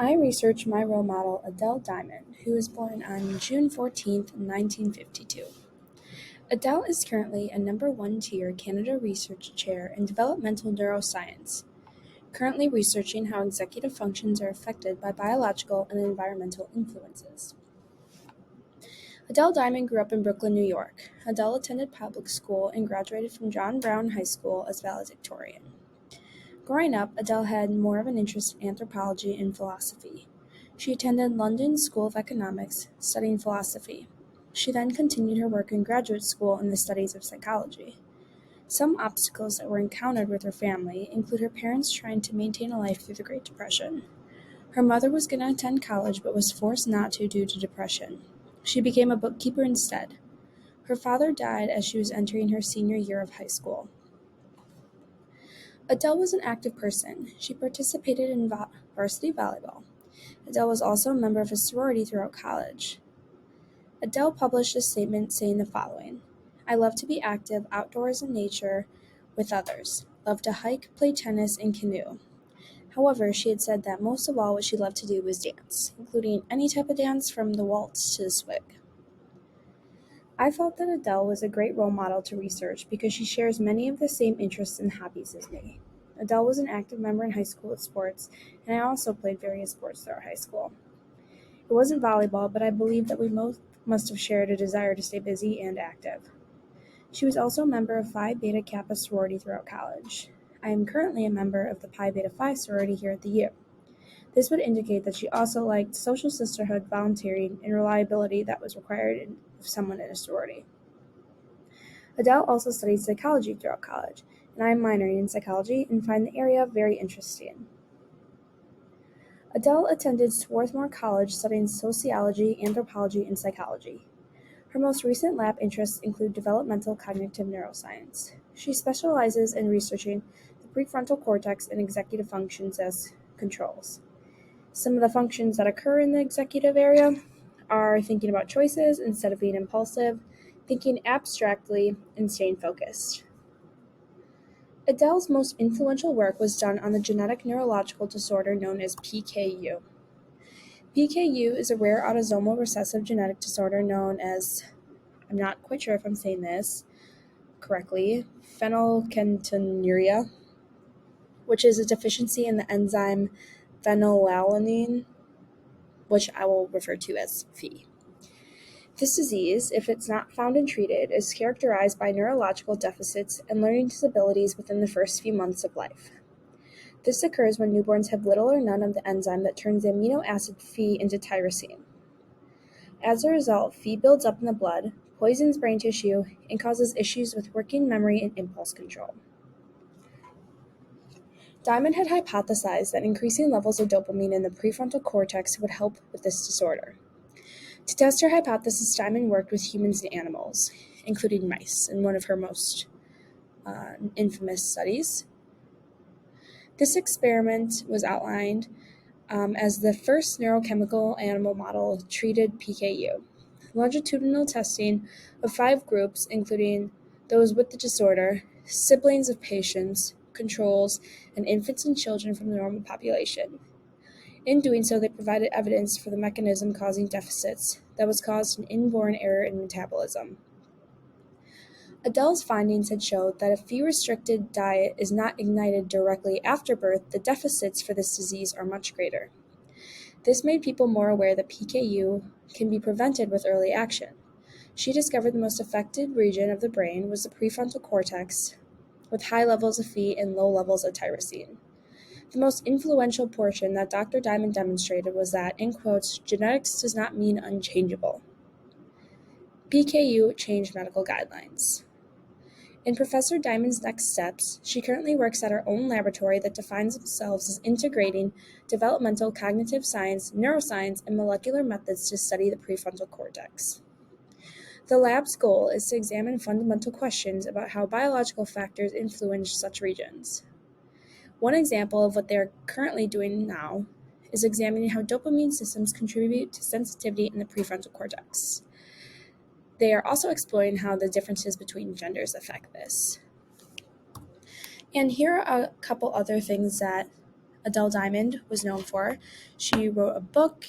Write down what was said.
I research my role model, Adele Diamond, who was born on June 14th, 1952. Adele is currently a number one tier Canada Research Chair in Developmental Neuroscience, currently researching how executive functions are affected by biological and environmental influences. Adele Diamond grew up in Brooklyn, New York. Adele attended public school and graduated from John Brown High School as valedictorian. Growing up, Adele had more of an interest in anthropology and philosophy. She attended London School of Economics, studying philosophy. She then continued her work in graduate school in the studies of psychology. Some obstacles that were encountered with her family include her parents trying to maintain a life through the Great Depression. Her mother was going to attend college but was forced not to due to depression. She became a bookkeeper instead. Her father died as she was entering her senior year of high school. Adele was an active person. She participated in varsity volleyball. Adele was also a member of a sorority throughout college. Adele published a statement saying the following: I love to be active outdoors in nature with others, love to hike, play tennis, and canoe. However, she had said that most of all what she loved to do was dance, including any type of dance from the waltz to the swing. I felt that Adele was a great role model to research because she shares many of the same interests and hobbies as me. Adele was an active member in high school at sports, and I also played various sports throughout high school. It wasn't volleyball, but I believe that we both must have shared a desire to stay busy and active. She was also a member of Phi Beta Kappa sorority throughout college. I am currently a member of the Pi Beta Phi sorority here at the U. This would indicate that she also liked social sisterhood, volunteering, and reliability that was required of someone in a sorority. Adele also studied psychology throughout college, and I am minoring in psychology and find the area very interesting. Adele attended Swarthmore College studying sociology, anthropology, and psychology. Her most recent lab interests include developmental cognitive neuroscience. She specializes in researching the prefrontal cortex and executive functions as controls. Some of the functions that occur in the executive area are thinking about choices instead of being impulsive, thinking abstractly, and staying focused. Adele's most influential work was done on the genetic neurological disorder known as PKU. PKU is a rare autosomal recessive genetic disorder known as, I'm not quite sure if I'm saying this correctly, phenylketonuria, which is a deficiency in the enzyme phenylalanine, which I will refer to as Phe. This disease, if it's not found and treated, is characterized by neurological deficits and learning disabilities within the first few months of life. This occurs when newborns have little or none of the enzyme that turns the amino acid Phe into tyrosine. As a result, Phe builds up in the blood, poisons brain tissue, and causes issues with working memory and impulse control. Diamond had hypothesized that increasing levels of dopamine in the prefrontal cortex would help with this disorder. To test her hypothesis, Diamond worked with humans and animals, including mice, in one of her most infamous studies. This experiment was outlined as the first neurochemical animal model treated PKU. Longitudinal testing of 5 groups, including those with the disorder, siblings of patients, controls, and infants and children from the normal population. In doing so, they provided evidence for the mechanism causing deficits that was caused an inborn error in metabolism. Adele's findings had showed that if Phe-restricted diet is not ignited directly after birth, the deficits for this disease are much greater. This made people more aware that PKU can be prevented with early action. She discovered the most affected region of the brain was the prefrontal cortex, with high levels of Phe and low levels of tyrosine. The most influential portion that Dr. Diamond demonstrated was that, in quotes, genetics does not mean unchangeable. PKU changed medical guidelines. In Professor Diamond's next steps, she currently works at her own laboratory that defines themselves as integrating developmental cognitive science, neuroscience, and molecular methods to study the prefrontal cortex. The lab's goal is to examine fundamental questions about how biological factors influence such regions. One example of what they are currently doing now is examining how dopamine systems contribute to sensitivity in the prefrontal cortex. They are also exploring how the differences between genders affect this. And here are a couple other things that Adele Diamond was known for. She wrote a book,